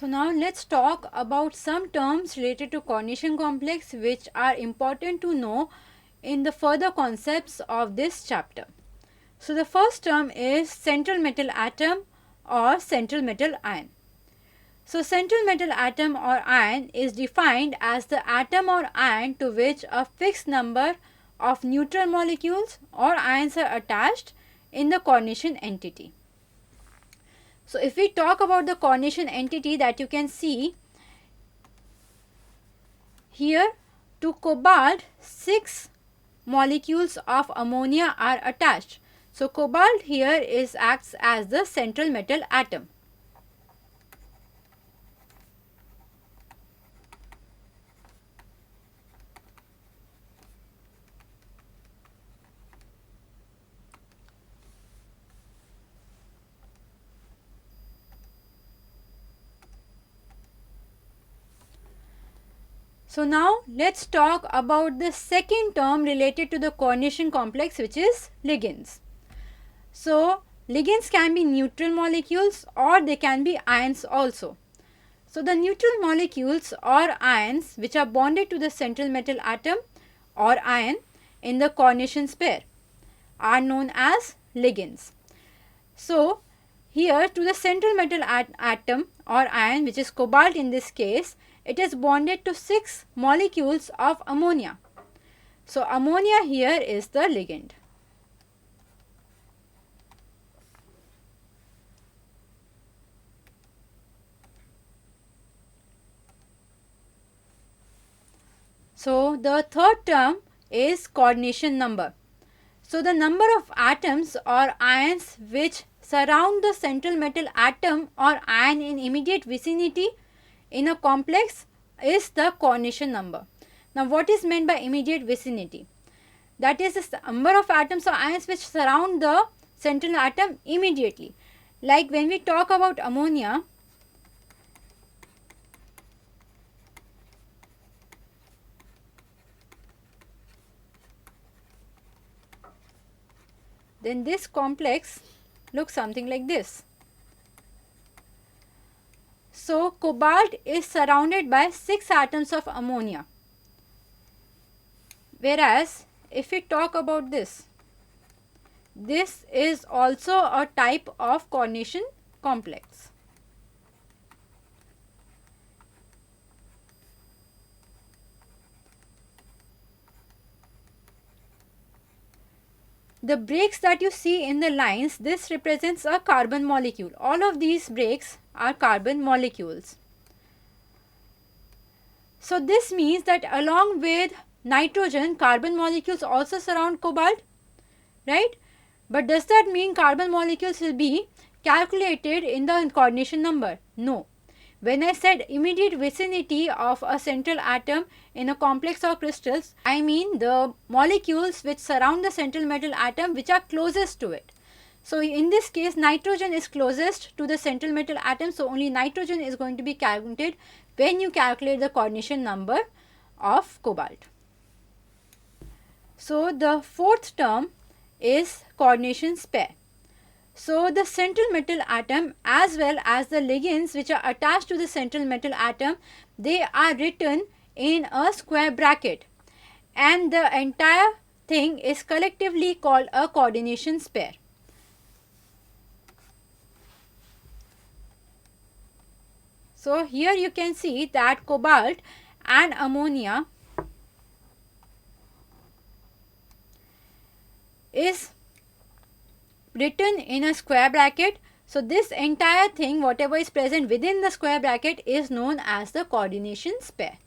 So now let's talk about some terms related to coordination complex which are important to know in the further concepts of this chapter. So the first term is central metal atom or central metal ion. So central metal atom or ion is defined as the atom or ion to which a fixed number of neutral molecules or ions are attached in the coordination entity. So if we talk about the coordination entity, that you can see here, to cobalt 6 molecules of ammonia are attached. So cobalt here acts as the central metal atom. So now let's talk about the second term related to the coordination complex, which is ligands. So ligands can be neutral molecules or they can be ions also. So the neutral molecules or ions which are bonded to the central metal atom or ion in the coordination pair are known as ligands. So here to the central metal atom or ion, which is cobalt in this case, it is bonded to 6 molecules of ammonia. So ammonia here is the ligand. So the third term is coordination number. So the number of atoms or ions which surround the central metal atom or ion in immediate vicinity in a complex is the coordination number. Now what is meant by immediate vicinity? That is the number of atoms or ions which surround the central atom immediately. Like when we talk about ammonia, then this complex looks something like this. So cobalt is surrounded by 6 atoms of ammonia, whereas if we talk about this is also a type of coordination complex. The breaks that you see in the lines, this represents a carbon molecule. All of these breaks are carbon molecules. So this means that along with nitrogen, carbon molecules also surround cobalt, right? But does that mean carbon molecules will be calculated in the coordination number? No. When I said immediate vicinity of a central atom in a complex of crystals, I mean the molecules which surround the central metal atom which are closest to it. So in this case, nitrogen is closest to the central metal atom, so only nitrogen is going to be calculated when you calculate the coordination number of cobalt. So the fourth term is coordination pair. So the central metal atom as well as the ligands which are attached to the central metal atom, they are written in a square bracket, and the entire thing is collectively called a coordination pair. So here you can see that cobalt and ammonia is written in a square bracket. So this entire thing, whatever is present within the square bracket, is known as the coordination pair.